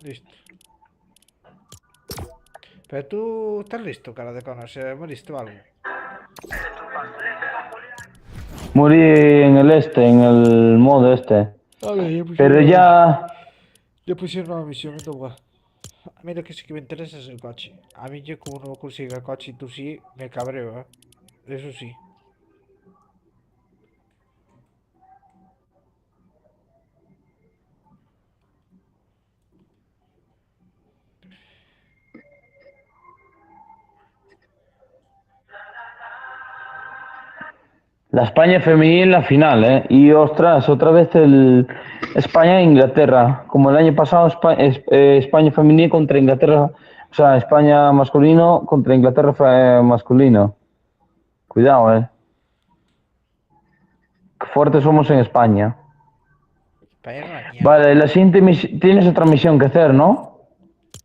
Listo. Pero tú estás listo, cara de cono. ¿Se moriste o algo? Morí en el en el modo este. Vale, Pero ya... ya pusieron una misión en Doha. A mí lo que sí que me interesa es el coche. A mí yo como no consiga el coche y tú sí, me cabreo, ¿eh? Eso sí. La España femenil en la final, ¿eh? Y ostras, otra vez el España-Inglaterra. Como el año pasado, España femenil contra Inglaterra. O sea, España masculino contra Inglaterra masculino. Cuidado, ¿eh? Qué fuertes somos en España. Para ir a la mierda. Vale, la siguiente tienes otra misión que hacer, ¿no?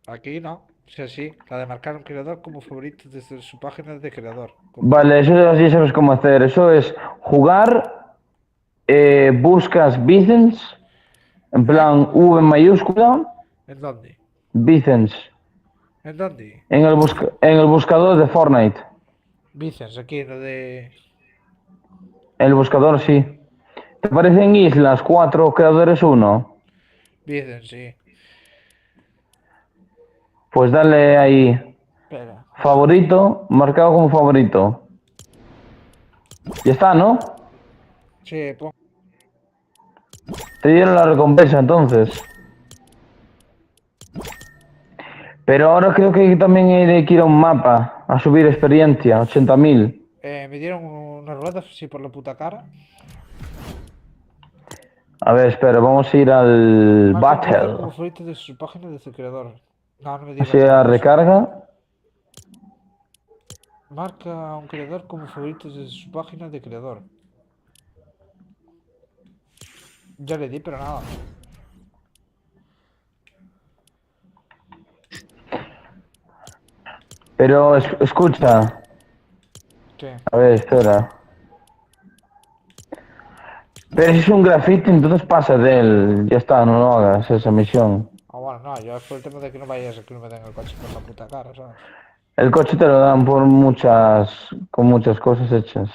Aquí no. O sea, sí, la de marcar un creador como favorito desde su página de creador. Vale, Completa. eso ya sabes cómo hacer. Eso es jugar, buscas Vicens, en ¿Eh? plan V mayúscula, ¿En dónde? Vicens, ¿En dónde? en el buscador de Fortnite. Vicens, aquí, lo de... El buscador sí. ¿Te aparecen islas, 4 creadores, uno? Vicens, sí. Pues dale ahí, Espera, busca. favorito, marcado como favorito. Ya está, ¿no? Sí, pon. Te dieron la recompensa entonces. Pero ahora creo que también hay que ir a un mapa a subir experiencia, 80.000. Me dieron unas ruedas así por la puta cara. A ver, espera, vamos a ir al Marca un creador como Battle. favorito de su página de su creador. No, no me Así digas a nada de eso. recarga. Marca un creador como favorito de su página de creador. Ya le di, pero nada. Pero escucha. ¿Qué? A ver, espera. Pero si es un graffiti, entonces pasa de él. Ya está, no lo hagas, esa misión. Ah, bueno, no, yo es por el tema de que no vayas a que no me den el coche por la puta cara, ¿sabes? El coche te lo dan por con muchas cosas hechas.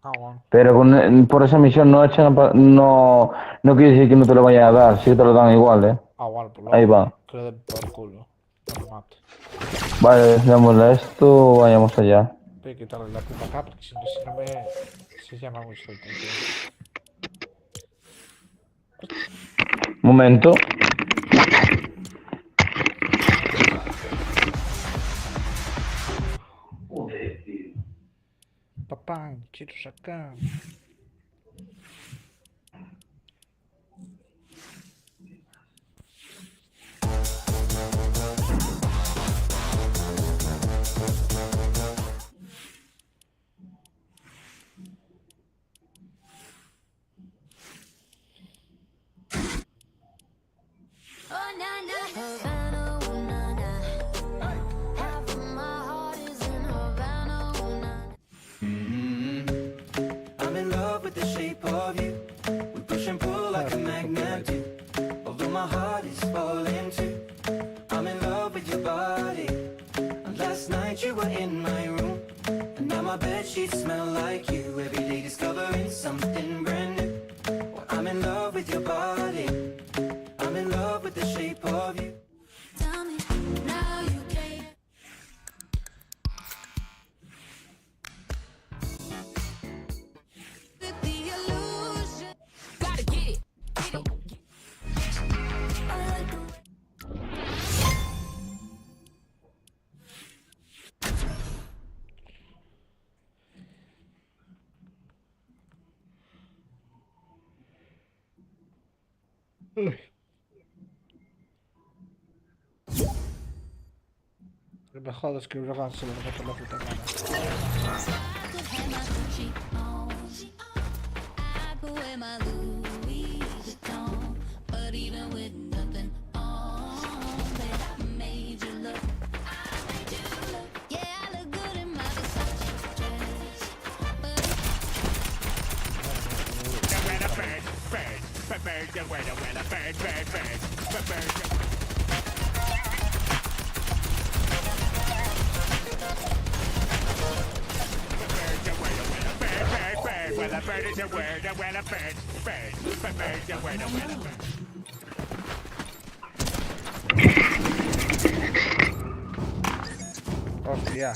Ah, bueno. Pero por esa misión no echan, no quiere decir que no te lo vayan a dar, sí que te lo dan igual, ¿eh? Ah, bueno, pues Ahí luego va. que le den por culo. No me mato. Vale, démosle a esto, vayamos allá. Voy a quitarle la puta cara porque si no me... Se llama muy suelto, tío. Momento. Papá, quiero sacar. Oh, na, na, Havana, ooh, na, na. Half of my heart is in Havana, ooh, na, na. I'm in love with the shape of you. We push and pull like a magnet do. Although my heart is falling too. I'm in love with your body. And last night you were in my room. And now my bed sheets smell like you. Every day discovering something brand new. Well, I'm in love with your body. I'm in love with the shape of you. Tell me now you can't. With the illusion. Gotta get it. Get it. I like the No me jodas que Uragán se lo mete por la puta cara. could have my Gucci on. I could wear my Louis Vuitton. But even with nothing on, babe, I made you look. I made you look. Yeah, I look good in my Versace dress. But Hostia.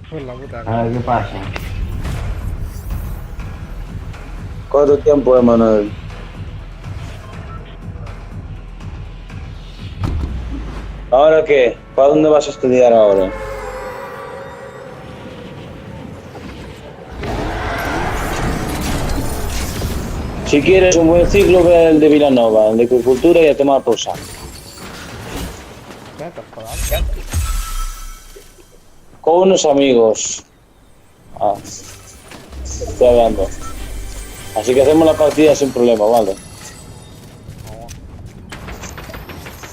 Por la puta. A ver qué pasa. ¿Cuánto tiempo, Emanuel? ¿Ahora qué? ¿Para dónde vas a estudiar ahora? Si quieres un buen ciclo, ve el de Vilanova, el de agricultura y a tomar por saco. ¿Qué estás jugando? Con unos amigos. Ah, estoy hablando. Así que hacemos la partida sin problema, ¿vale?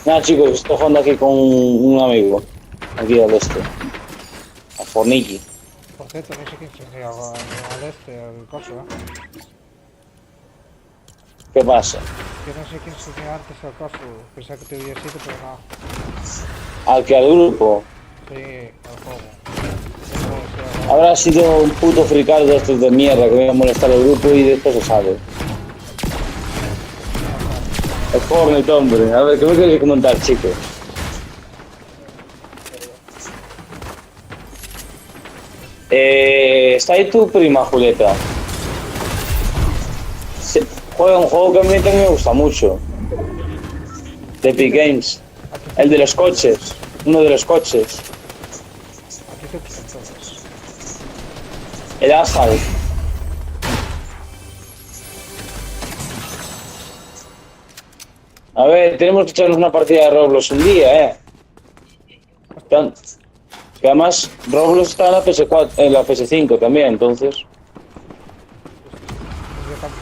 Nada, chicos, estoy jugando aquí con un amigo. Aquí al este. A Forniki. Por cierto, no sé quién se juega al este, al coso, ¿Qué pasa? Que no sé quién se juega antes al coso. Pensaba que te hubiera sido, pero no. Al que al grupo. Sí, al juego. Eso, Habrá sido un puto fricardo de estos de mierda que viene a molestar al grupo y después se sabe. Es Fortnite, hombre. A ver, ¿qué me queréis comentar, chicos? Está ahí tu prima, Julieta. Sí, juega un juego que a mí también me gusta mucho. De Epic Games. El de los coches. Uno de los coches. ¿A ti te gustan todos? El Asphalt. A ver, tenemos que echarnos una partida de Roblox un día, Que además, Roblox está en la PS4, en la PS5 también, entonces.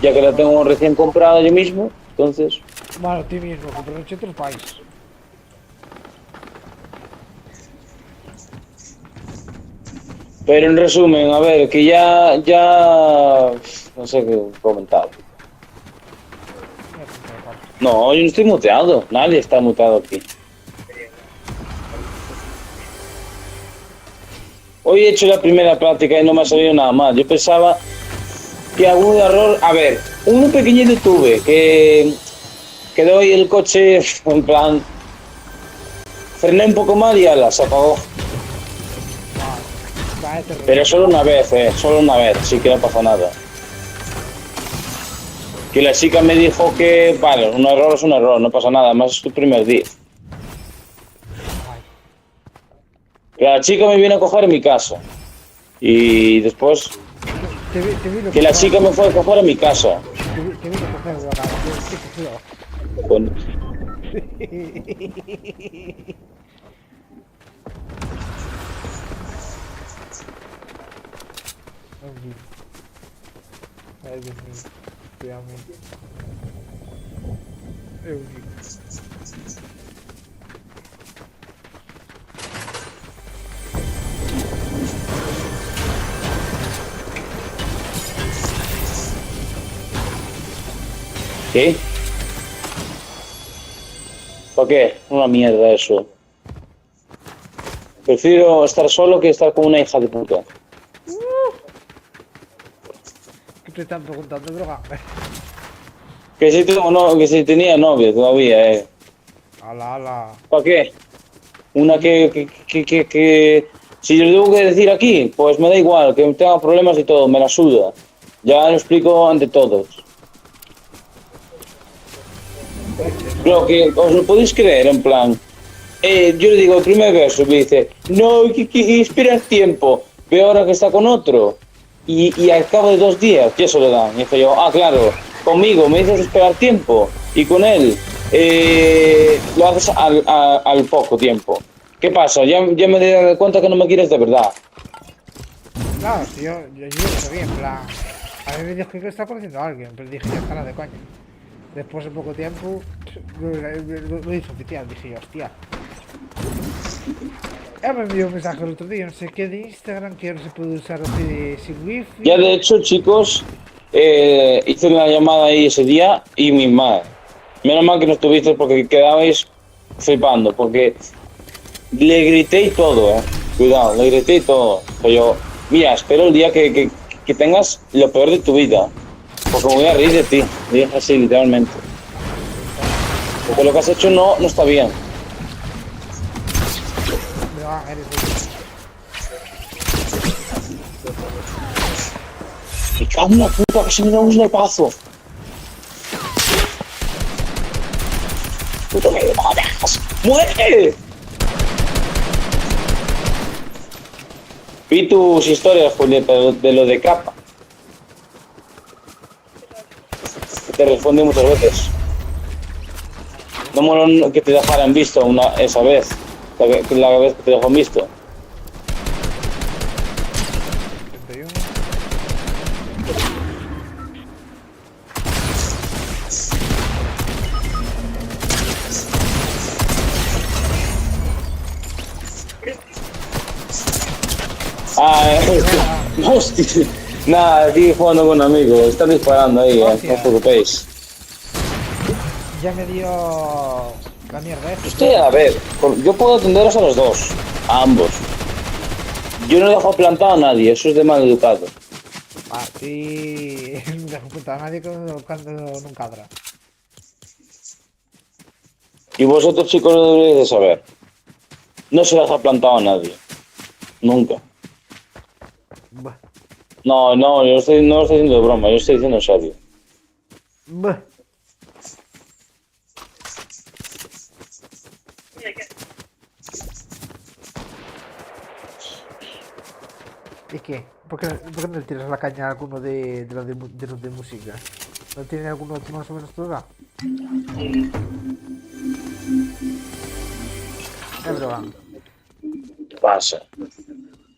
Ya que la tengo recién comprada yo mismo, entonces. Bueno, a ti mismo, pero en otros países. Pero en resumen, a ver, que ya. No sé qué comentar. No, yo no estoy muteado, nadie está muteado aquí. Hoy he hecho la primera práctica y no me ha salido nada más. Yo pensaba que algún error... A ver, uno pequeñito tuve, que doy el coche en plan... Frené un poco mal y ala, se apagó. Pero solo una vez, sí que no pasó nada. Que la chica me dijo que, vale, un error es un error, no pasa nada, además es tu primer día. Que la chica me viene a coger en mi casa. Y después, que la chica me fue a coger en mi casa. Te vino a coger de la cara. Con- Ay, Dios mío. Cuidado, ¿Qué? ¿Por qué? Una mierda eso. Prefiero estar solo que estar con una hija de puta. ¿Qué te están preguntando, droga? Que si tengo que si tenía novia todavía, Ala, ala. ¿Para qué? Una que si yo lo tengo que decir aquí, pues me da igual, que tenga problemas y todo, me la suda. Ya lo explico ante todos. Lo que os lo podéis creer, en plan. Yo le digo el primer verso, me dice, no, que espera tiempo, veo ahora que está con otro. Y al cabo de 2 días, ya se lo dan. Y dice yo, claro, conmigo me dices esperar tiempo, y con él lo haces al poco tiempo. ¿Qué pasa? Ya me he dado cuenta que no me quieres de verdad. Claro, si yo lo sabía, en plan. A mí me dijo que estaba conociendo a alguien, pero dije, ya está la de coña. Después de poco tiempo, lo hizo oficial, dije yo, hostia. Ella me envió un mensaje el otro día, no sé qué, de Instagram, que no se puede usar así sin wifi. Ya de hecho, chicos, hice una llamada ahí ese día y mi madre. Menos mal que no estuviste porque quedabais flipando, porque le grité y todo, Cuidado, le grité y todo. Pero yo, mira, espero el día que tengas lo peor de tu vida. Porque me voy a reír de ti, dije así literalmente. Porque lo que has hecho no está bien. Brogan, eres de... Me cago en la puta que se me da un snipazo. Puto que me jodas. ¡Muere! Vi tus historias, Julieta, de lo de capa. Te respondí muchas veces. No moló que te dejaran visto esa vez. La vez que te dejaron visto. 31. Hostia. Nada, aquí jugando con un amigo. Están disparando ahí, no os preocupéis. Ya me dio la mierda esta. Usted, a ver, yo puedo atenderos a los dos. A ambos. Yo no dejo plantado a nadie, eso es de mal educado. A ti no dejo punta a nadie cuando no cadra. Y vosotros, chicos, lo deberéis de saber. No se deja plantado a nadie. Nunca. Buah. No, yo no lo estoy diciendo de broma, yo estoy diciendo en serio. Buah. ¿Y qué? ¿Por qué no le tiras la caña a alguno de los de música? ¿No tiene alguno que más o menos tú da? Brogan. ¿Qué pasa?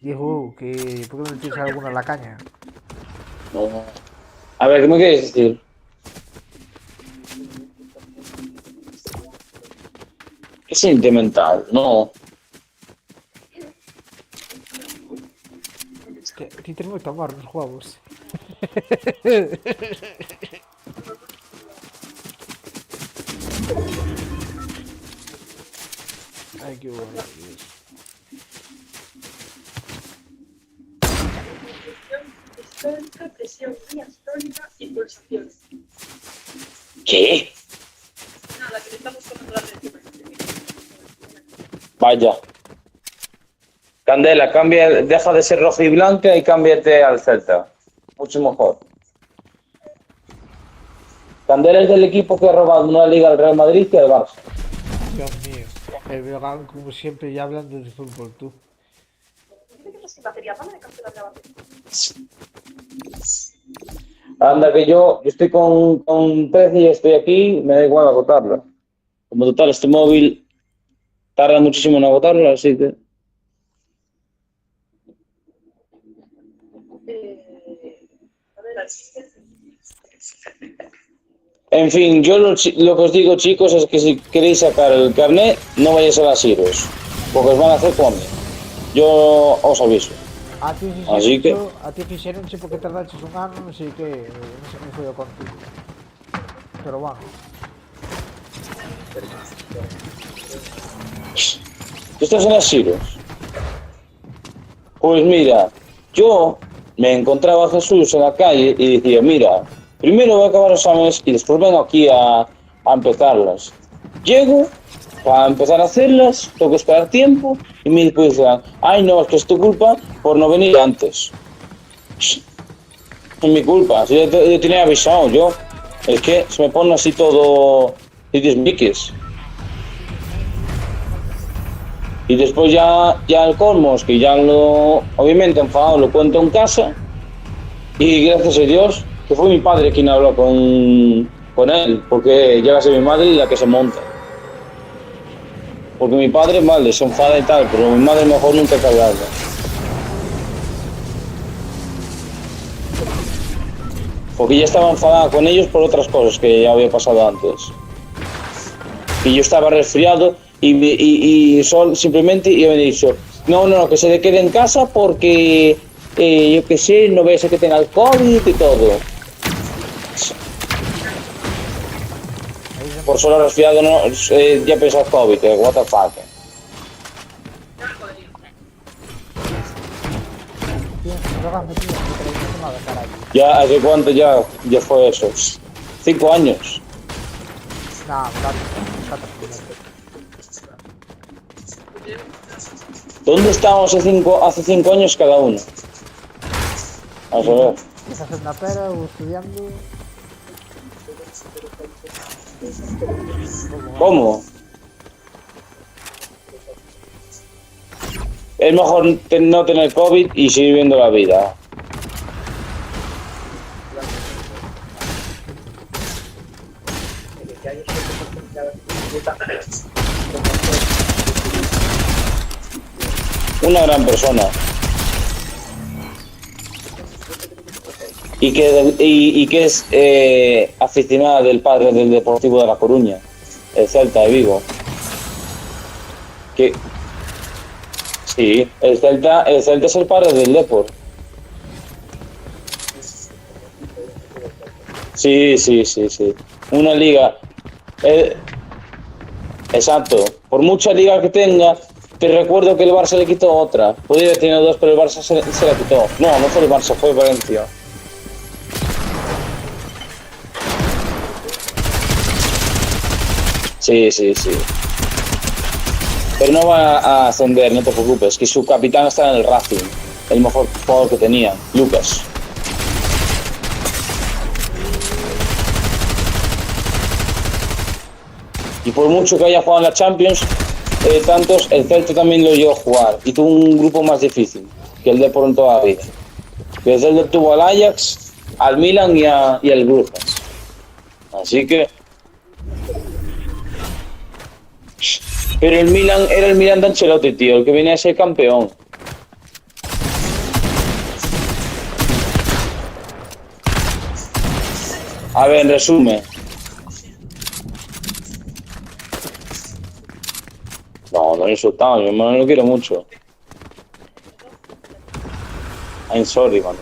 Dijo que ¿por qué no le tiras alguna a la caña? No. A ver, ¿qué me quieres decir? Es sentimental, no. Que ti tens moito amor nos juegos. Ai, que bueno. Histórica, presión diastólica y pulsaciones. ¿Qué? Nada, que le estamos tomando la atención. Vaya. Candela, deja de ser roja y blanca y cámbiate al Celta. Mucho mejor. Candela es del equipo que ha robado una liga al Real Madrid y al Barça. Dios mío. El Brogan, como siempre, ya hablando de fútbol, tú. Dice que no es batería, vale, de cancelar la batería. Anda, que yo estoy con 13 y estoy aquí, me da igual agotarlo. Como total, este móvil tarda muchísimo en agotarlo, así que... A ver, así que... En fin, yo lo que os digo, chicos, es que si queréis sacar el carnet, no vayáis a las Heroes, porque os van a hacer como a mí. Yo os aviso. A ti Así que- a ti fixeronche porque tardaches un ano, non sei que, non sei que foi o contigo. Pero bueno, ¿Tú estás en las Heroes? Pues mira, yo me encontraba a Jesús en la calle y decía, mira, primero voy a acabar los exámenes y después vengo aquí a empezarlas. Llego para empezar a hacerlas, tengo que esperar tiempo y me dicen, ay no, es que es tu culpa por no venir antes. Es mi culpa, si yo tenía avisado yo. Es que se me pone así todo miquis. Y después ya el colmo es que ya obviamente enfadado lo cuento en casa y gracias a Dios que fue mi padre quien habló con él, porque llega a ser mi madre la que se monta. Porque mi padre, vale, se enfada y tal, pero mi madre mejor nunca que hablarlo. Porque ya estaba enfadada con ellos por otras cosas que ya había pasado antes. Y yo estaba resfriado y simplemente y me he dicho, no, que se quede en casa porque yo qué sé, no vaya a ser que tenga el COVID y todo. Por solo resfriado no, ya pensaba COVID, what the fuck. tío, Brogan, me tío, nada, caray. Ya, ¿hace cuánto ya fue eso? 5 años. No, claro, 14. ¿Dónde estábamos hace 5 años cada uno? Vamos a ver. Estás en la pera o estudiando. ¿Cómo? Es mejor no tener COVID y seguir viviendo la vida. Una gran persona. Y que es aficionada del padre del Deportivo de La Coruña, el Celta de Vigo. Que sí, el Celta es el padre del Depor. Sí. Una liga. Exacto. Por mucha liga que tenga, te recuerdo que el Barça le quitó otra. Podría haber tenido 2, pero el Barça se la quitó. No fue el Barça, fue Valencia. Sí. Pero no va a ascender, no te preocupes, que su capitán está en el Racing, el mejor jugador que tenía, Lucas. Y por mucho que haya jugado en la Champions, tantos, el Celta también lo llegó a jugar y tuvo un grupo más difícil que el Depor en toda la vida. Y el Celta tuvo al Ajax, al Milan y al Brujas. Así que... Pero el Milan era el Milan de Ancelotti, tío, el que venía a ser campeón. A ver, en resumen. No he insultado, mi hermano lo quiero mucho. I'm sorry, mano.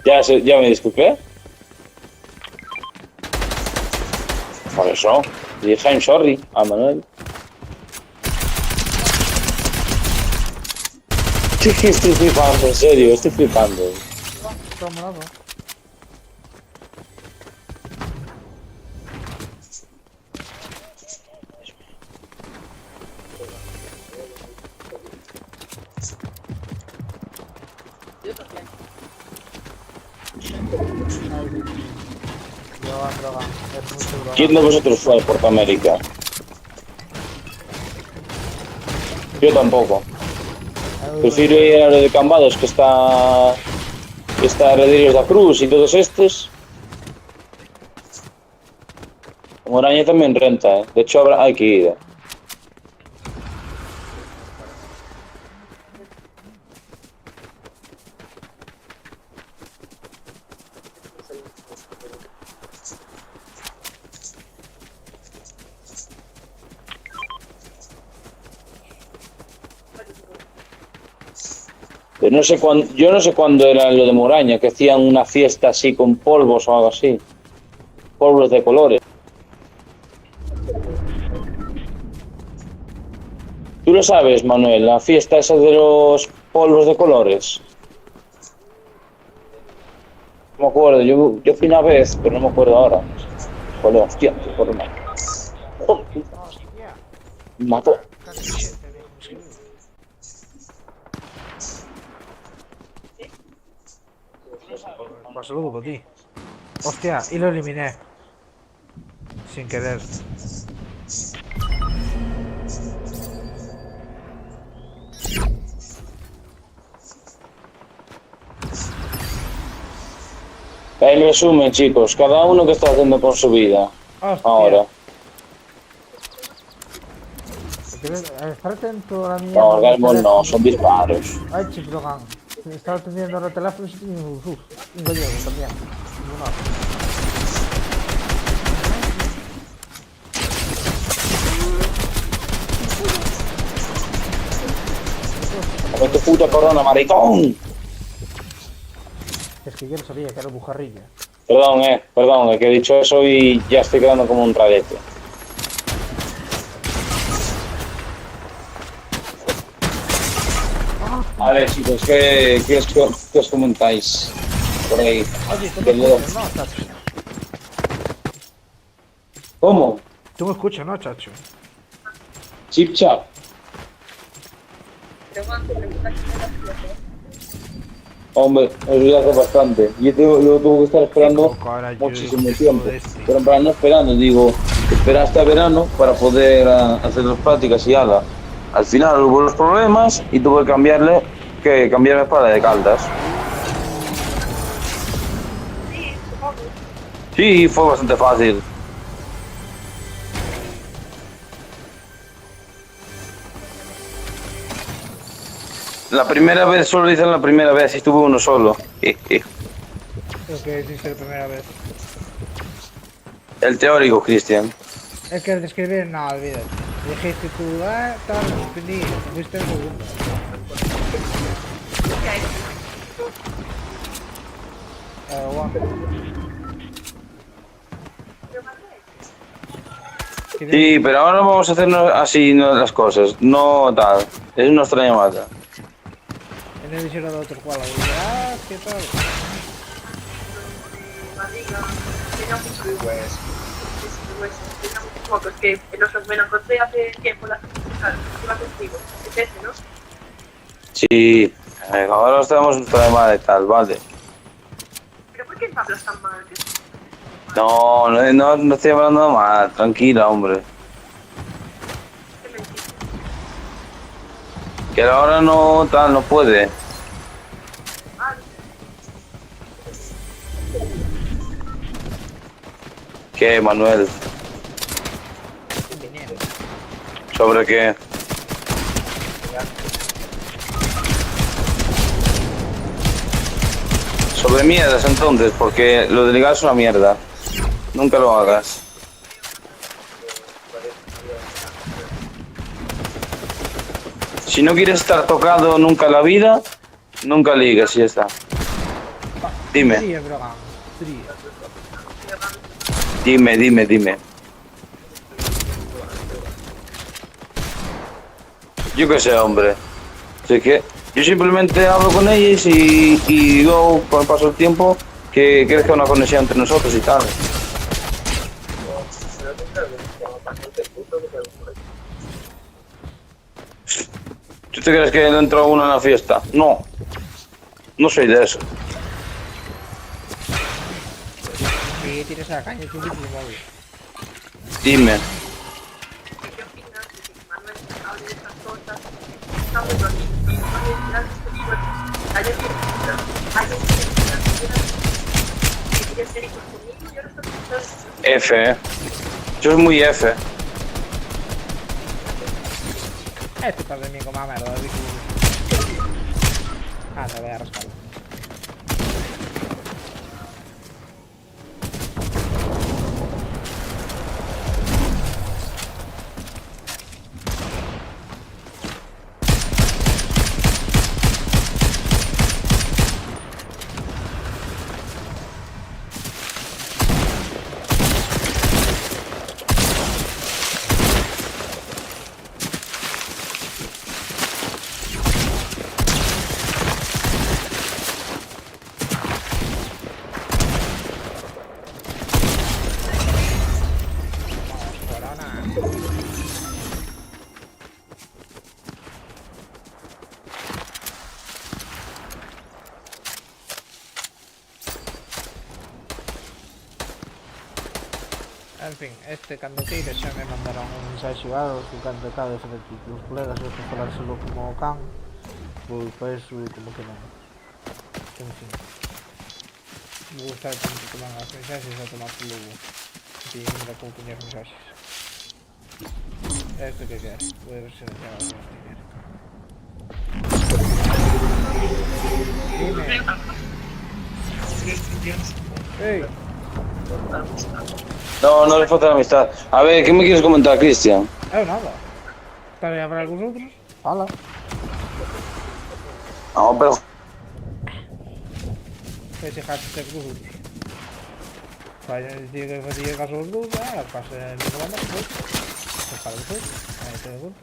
Ya me disculpé. Por eso, dije I'm sorry a Manuel. Estoy flipando, en serio, estoy flipando. Toma nada. Droga, es mucho droga. ¿Quién de vosotros fue a Puerto América? Yo tampoco. Prefiero ir a lo de Cambados, que está Rederios da Cruz y todos estos. Moraña también renta, De hecho, hay que ir, Pero yo no sé cuándo era lo de Moraña, que hacían una fiesta así con polvos o algo así. Polvos de colores. Tú lo sabes, Manuel, la fiesta esa de los polvos de colores. No me acuerdo, yo fui una vez, pero no me acuerdo ahora. Joder, hostia, qué forma. Oh, me mató. Pues saludo por ti. Hostia, y lo eliminé. Sin querer. En resumen, chicos, cada uno que está haciendo con su vida. Hostia. Ahora. Estar atento a la mía. No, orgasmos no, son disparos. Ay, Chiplogan. Estaba atendiendo el teléfono y tenía un gallego también. Come tu puta corona, maricón. Es que yo no sabía que era bujarrilla. Perdón, que he dicho eso y ya estoy quedando como un radete. A ver, chicos, ¿qué os comentáis por ahí? Oye, tú me Del dedo. escuchas, ¿no, chacho? ¿Cómo? Tú me escuchas, ¿no, chacho? Chip chap. Pero bueno, pregunta que me da Hombre, os voy a hacer bastante. Yo tuve que estar esperando Coco, ahora yo muchísimo digo, tiempo. todo este. Pero en plan, no esperando, digo, esperar hasta verano para poder hacer las prácticas y ala. Al final hubo los problemas y tuve que cambiarme para la de Caldas. Sí, supongo. Sí, fue bastante fácil. La primera vez solo hice la primera vez y estuve uno solo. Lo que hiciste la primera vez. El teórico, Cristian. Es que el de escribir, no, olvídate. Dijiste tú, tal, suspendí, fuiste el segundo. Bueno. Sí, pero ahora vamos a hacernos así las cosas, no tal. Es nuestra llamada. En el hicieron de otro cual, ¿qué tal? Barriga, tenía mucho de hueso. Tenía muchos mocos que me lo encontré hace tiempo la iba contigo. Es ese, ¿no? Sí, ahora estamos en nuestra llamada y tal, vale. ¿Pero por qué hablas tan mal? No estoy hablando mal, tranquila, hombre. ¿Qué me dijiste? Que ahora no tal, no puede. Ah, ¿Qué, Manuel? ¿Sobre qué? Sobre mierdas entonces, porque lo de ligar es una mierda. Nunca lo hagas. Si no quieres estar tocado nunca en la vida, nunca ligues y ya está. Dime, Sí, es broma. Sí. dime. Yo qué sé, hombre. Así que yo simplemente hablo con ellas y luego, con el paso del tiempo, que crezca una conexión entre nosotros y tal. ¿Tú te crees que entra uno en la fiesta? No. No soy de eso. Si tienes a la caña, tú dices el móvil. Dime. ¿qué opinas de que Manuel hable de estas cosas? Está muy bonito. Ayer que quería ser hijos conmigo, yo no estoy pensando. F. Yo soy muy F. Este par de mí como merda, dije. Te voy a rascarlo. En fin, cando tire xa me mandaron un mensaxe igual que cando acabe de fazer tipo os colegas eu que falárselo como can pois para eso como que non. En fin, me gusta tanto tomar as mensaxes a tomar por logo e mira como poñer mensaxes. Esto que quer, voy a silenciar a los que dime. Ey. No le falta la amistad. A ver, ¿qué me quieres comentar, Cristian? Nada. ¿Está bien para algunos otros? Hala. No, pero... Ese hashtag dos outros. Vaya, decir que facía caso aos dous, pasa en mi comanda, pues para despois. Aí te de volta.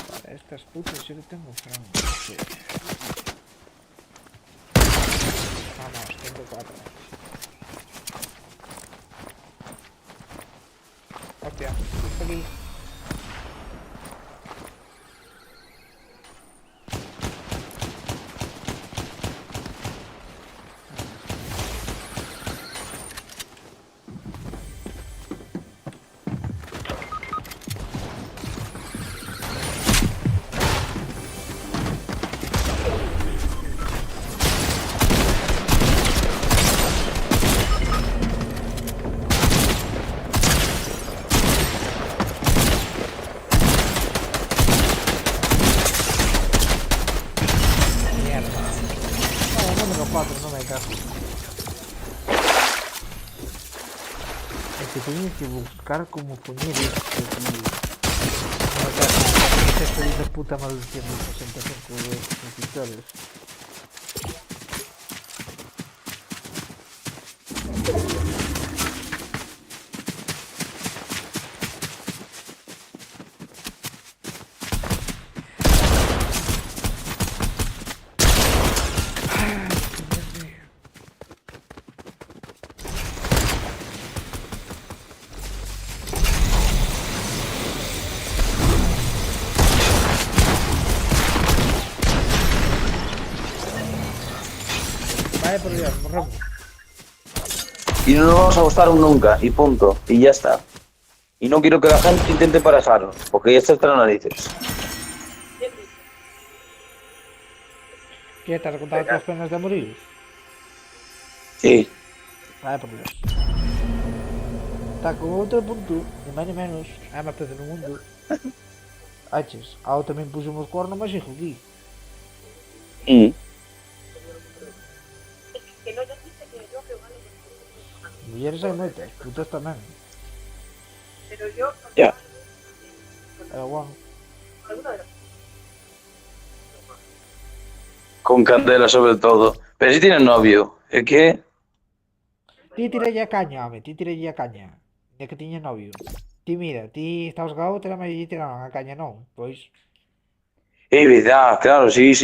Vale, estas putas yo le tengo franco. Sí. Vamos, tengo 4. Hostia, está aquí. Mierda. No, número 4, no me caso. Es que tienes que buscar cómo poner esto, tío. No me caso. Este hijo de puta maldición de 65 de suscriptores. Vale, por Dios, morramos. Y no nos vamos a gustar nunca, y punto. Y ya está. Y no quiero que la gente intente parejarnos, porque ya está hasta las narices. ¿Qué te has contado tus penas de morir? Sí. Vale, por Dios. Está con outro punto, ni máis ni menos. É máis pez no mundo. Aches, ao tamén puxemos corno, mas hijo aquí. Mm. Que no, yo dice que yo que vale. Mulleres hai moitas, putas tamén. Pero yo. Ya. Bueno. Alguna de las. Con candela sobre todo. Pero si tiene novio, ¿es que? Ti tirei a caña, home, ti tirei a caña. De que tiña novio. Ti mira, ti estabas ga outra, mas lle tiraron a caña non. Pois, Es verdad, claro, sí, sí.